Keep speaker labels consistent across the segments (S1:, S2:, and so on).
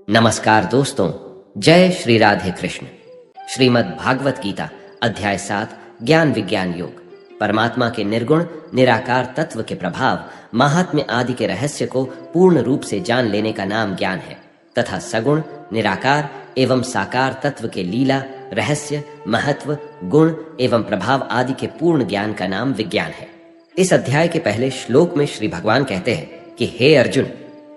S1: नमस्कार दोस्तों, जय श्री राधे कृष्ण। श्रीमद् भागवत गीता अध्याय 7 ज्ञान विज्ञान योग। परमात्मा के निर्गुण निराकार तत्व के प्रभाव महात्म्य आदि के रहस्य को पूर्ण रूप से जान लेने का नाम ज्ञान है तथा सगुण निराकार एवं साकार तत्व के लीला रहस्य महत्व गुण एवं प्रभाव आदि के पूर्ण ज्ञान का नाम विज्ञान है। इस अध्याय के पहले श्लोक में श्री भगवान कहते हैं कि हे अर्जुन,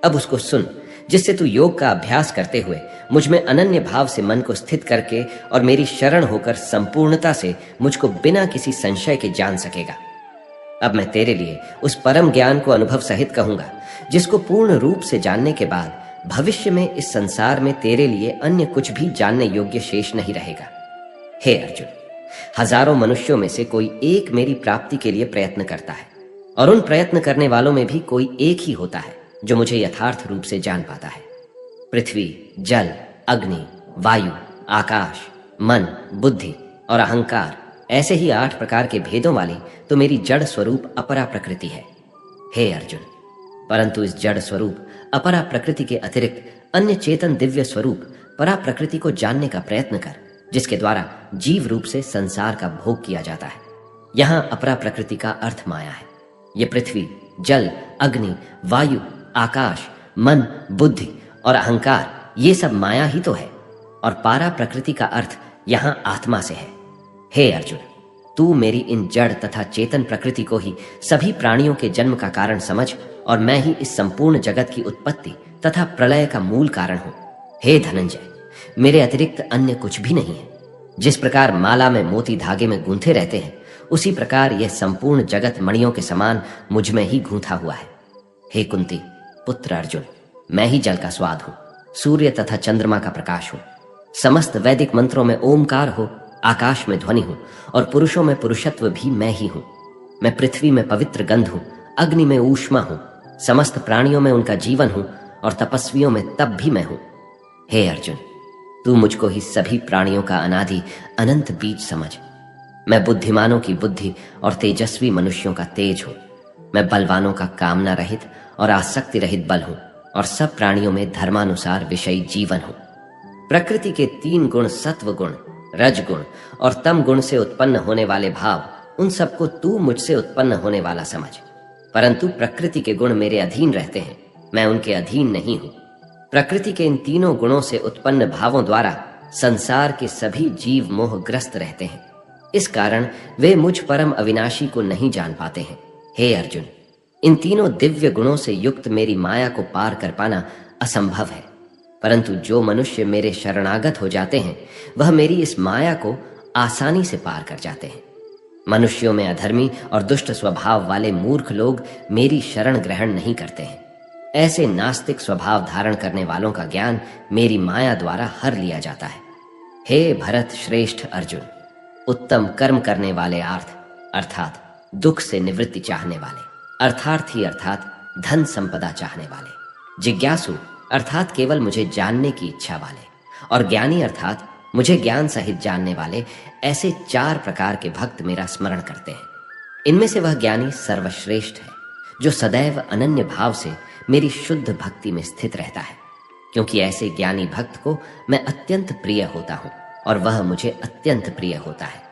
S1: अब उसको सुन जिससे तू योग का अभ्यास करते हुए मुझ में अनन्य भाव से मन को स्थित करके और मेरी शरण होकर संपूर्णता से मुझको बिना किसी संशय के जान सकेगा। अब मैं तेरे लिए उस परम ज्ञान को अनुभव सहित कहूंगा जिसको पूर्ण रूप से जानने के बाद भविष्य में इस संसार में तेरे लिए अन्य कुछ भी जानने योग्य शेष नहीं रहेगा। हे अर्जुन, हजारों मनुष्यों में से कोई एक मेरी प्राप्ति के लिए प्रयत्न करता है और उन प्रयत्न करने वालों में भी कोई एक ही होता है जो मुझे यथार्थ रूप से जान पाता है। पृथ्वी, जल, अग्नि, वायु, आकाश, मन, बुद्धि और अहंकार ऐसे ही 8 प्रकार के भेदों वाली तो मेरी जड़ स्वरूप अपरा प्रकृति है। हे अर्जुन, परंतु इस जड़ स्वरूप अपरा प्रकृति के अतिरिक्त अन्य चेतन दिव्य स्वरूप परा प्रकृति को जानने का प्रयत्न कर, जिसके द्वारा जीव रूप से संसार का भोग किया जाता है। यहां अपरा प्रकृति का अर्थ माया है। ये पृथ्वी, जल, अग्नि, वायु, आकाश, मन, बुद्धि और अहंकार ये सब माया ही तो है और पारा प्रकृति का अर्थ यहां आत्मा से है। हे अर्जुन, तू मेरी इन जड़ तथा चेतन प्रकृति को ही सभी प्राणियों के जन्म का कारण समझ और मैं ही इस संपूर्ण जगत की उत्पत्ति तथा प्रलय का मूल कारण हूं। हे धनंजय, मेरे अतिरिक्त अन्य कुछ भी नहीं है। जिस प्रकार माला में मोती धागे में गूंथे रहते हैं, उसी प्रकार यह संपूर्ण जगत मणियों के समान मुझ में ही गूंथा हुआ है। हे कुंती पुत्र अर्जुन, मैं ही जल का स्वाद हूं, सूर्य तथा चंद्रमा का प्रकाश हूं। समस्त वैदिक मंत्रों में ओमकार हो, आकाश में ध्वनि हूं और पुरुषों में पुरुषत्व भी मैं ही हूं। मैं पृथ्वी में पवित्र गंध हूं, अग्नि में ऊष्मा हूं, समस्त प्राणियों में उनका जीवन हूं और तपस्वियों में तप भी मैं हूं। हे अर्जुन, तू मुझको ही सभी प्राणियों का अनादि अनंत बीज समझ। मैं बुद्धिमानों की बुद्धि और तेजस्वी मनुष्यों का तेज हूं। मैं बलवानों का कामना रहित और आसक्ति रहित बल हूं और सब प्राणियों में धर्मानुसार विषयी जीवन हूं। प्रकृति के 3 गुण सत्व गुण, रज गुण और तम गुण से उत्पन्न होने वाले भाव, उन सबको तू मुझसे उत्पन्न होने वाला समझ। परंतु प्रकृति के गुण मेरे अधीन रहते हैं, मैं उनके अधीन नहीं हूं। प्रकृति के इन तीनों गुणों से उत्पन्न भावों द्वारा संसार के सभी जीव मोहग्रस्त रहते हैं। इस कारण वे मुझ परम अविनाशी को नहीं जान पाते हैं। हे अर्जुन, इन तीनों दिव्य गुणों से युक्त मेरी माया को पार कर पाना असंभव है। परंतु जो मनुष्य मेरे शरणागत हो जाते हैं, वह मेरी इस माया को आसानी से पार कर जाते हैं। मनुष्यों में अधर्मी और दुष्ट स्वभाव वाले मूर्ख लोग मेरी शरण ग्रहण नहीं करते हैं। ऐसे नास्तिक स्वभाव धारण करने वालों का ज्ञान मेरी माया द्वारा हर लिया जाता है। हे भरत श्रेष्ठ अर्जुन, उत्तम कर्म करने वाले अर्थात दुख से निवृत्ति चाहने वाले, अर्थार्थी अर्थात धन संपदा चाहने वाले, जिज्ञासु अर्थात केवल मुझे जानने की इच्छा वाले और ज्ञानी अर्थात मुझे ज्ञान सहित जानने वाले, ऐसे 4 प्रकार के भक्त मेरा स्मरण करते हैं। इनमें से वह ज्ञानी सर्वश्रेष्ठ है जो सदैव अनन्य भाव से मेरी शुद्ध भक्ति में स्थित रहता है, क्योंकि ऐसे ज्ञानी भक्त को मैं अत्यंत प्रिय होता हूं और वह मुझे अत्यंत प्रिय होता है।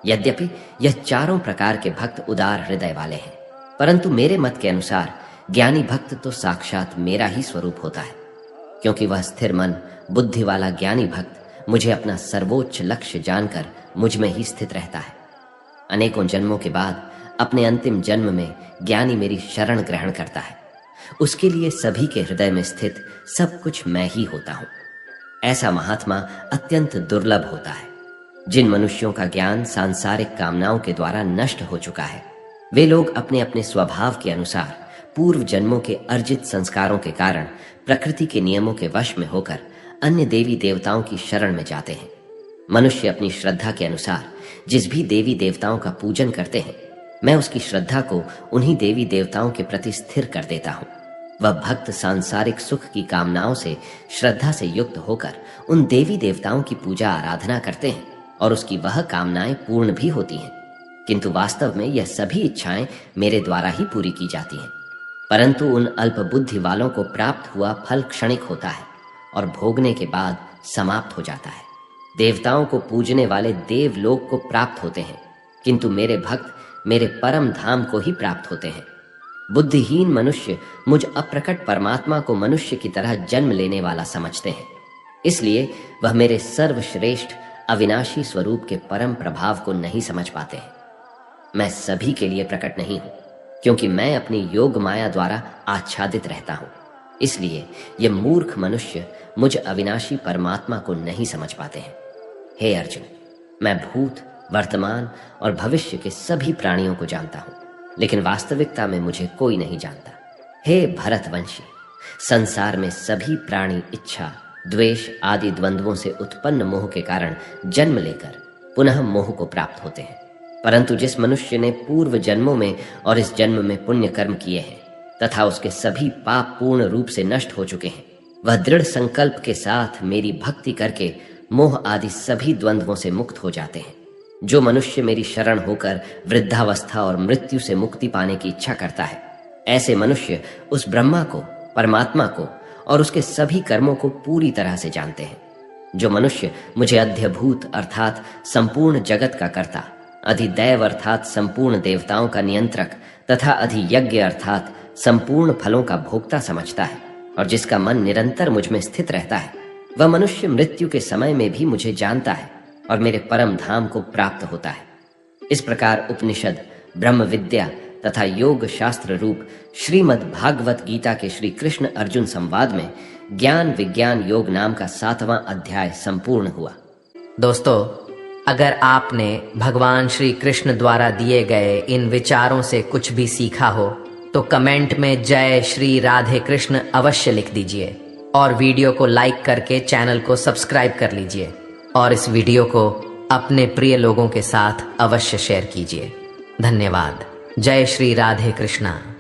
S1: यद्यपि यह 4 प्रकार के भक्त उदार हृदय वाले हैं, परंतु मेरे मत के अनुसार ज्ञानी भक्त तो साक्षात मेरा ही स्वरूप होता है, क्योंकि वह स्थिर मन बुद्धि वाला ज्ञानी भक्त मुझे अपना सर्वोच्च लक्ष्य जानकर मुझ में ही स्थित रहता है। अनेकों जन्मों के बाद अपने अंतिम जन्म में ज्ञानी मेरी शरण ग्रहण करता है। उसके लिए सभी के हृदय में स्थित सब कुछ मैं ही होता हूं। ऐसा महात्मा अत्यंत दुर्लभ होता है। जिन मनुष्यों का ज्ञान सांसारिक कामनाओं के द्वारा नष्ट हो चुका है, वे लोग अपने अपने स्वभाव के अनुसार पूर्व जन्मों के अर्जित संस्कारों के कारण प्रकृति के नियमों के वश में होकर अन्य देवी देवताओं की शरण में जाते हैं। मनुष्य अपनी श्रद्धा के अनुसार जिस भी देवी देवताओं का पूजन करते हैं, मैं उसकी श्रद्धा को उन्हीं देवी देवताओं के प्रति स्थिर कर देता हूं। वह भक्त सांसारिक सुख की कामनाओं से श्रद्धा से युक्त होकर उन देवी देवताओं की पूजा आराधना करते हैं और उसकी वह कामनाएं पूर्ण भी होती हैं, किंतु वास्तव में यह सभी इच्छाएं मेरे द्वारा ही पूरी की जाती हैं। परंतु उन अल्प बुद्धि वालों को प्राप्त हुआ फल क्षणिक होता है और भोगने के बाद समाप्त हो जाता है। देवताओं को पूजने वाले देवलोक को प्राप्त होते हैं, किंतु मेरे भक्त मेरे परम धाम को ही प्राप्त होते हैं। बुद्धिहीन मनुष्य मुझ अप्रकट परमात्मा को मनुष्य की तरह जन्म लेने वाला समझते हैं, इसलिए वह मेरे सर्वश्रेष्ठ अविनाशी स्वरूप के परम प्रभाव को नहीं समझ पाते हैं। मैं सभी के लिए प्रकट नहीं हूं, क्योंकि मैं अपनी योग माया द्वारा आच्छादित रहता हूं। इसलिए ये मूर्ख मनुष्य मुझ अविनाशी परमात्मा को नहीं समझ पाते हैं। हे अर्जुन, मैं भूत, वर्तमान और भविष्य के सभी प्राणियों को जानता हूं, लेकिन वास्तविकता में मुझे कोई नहीं जानता। हे भरतवंशी, संसार में सभी प्राणी इच्छा, द्वेष आदि द्वंद्वों से उत्पन्न मोह के कारण जन्म लेकर पुनः मोह को प्राप्त होते हैं। परंतु जिस मनुष्य ने पूर्व जन्मों में और इस जन्म में पुण्य कर्म किए हैं तथा उसके सभी पाप पूर्ण रूप से नष्ट हो चुके हैं, वह दृढ़ संकल्प के साथ मेरी भक्ति करके मोह आदि सभी द्वंद्वों से मुक्त हो जाते हैं। जो मनुष्य मेरी शरण होकर वृद्धावस्था और मृत्यु से मुक्ति पाने की इच्छा करता है, ऐसे मनुष्य उस ब्रह्मा को, परमात्मा को और उसके सभी कर्मों को पूरी तरह से जानते हैं। जो मनुष्य मुझे अध्यभूत अर्थात संपूर्ण जगत का कर्ता, अधिदैव अर्थात संपूर्ण देवताओं का नियंत्रक तथा अधियज्ञ अर्थात संपूर्ण फलों का भोक्ता समझता है और जिसका मन निरंतर मुझ में स्थित रहता है, वह मनुष्य मृत्यु के समय में भी मुझे जानता है और मेरे परम धाम को प्राप्त होता है। इस प्रकार उपनिषद, ब्रह्म विद्या तथा योग शास्त्र रूप श्रीमद् भागवत गीता के श्री कृष्ण अर्जुन संवाद में ज्ञान विज्ञान योग नाम का 7वां अध्याय संपूर्ण हुआ।
S2: दोस्तों, अगर आपने भगवान श्री कृष्ण द्वारा दिए गए इन विचारों से कुछ भी सीखा हो तो कमेंट में जय श्री राधे कृष्ण अवश्य लिख दीजिए और वीडियो को लाइक करके चैनल को सब्सक्राइब कर लीजिए और इस वीडियो को अपने प्रिय लोगों के साथ अवश्य शेयर कीजिए। धन्यवाद। जय श्री राधे कृष्णा।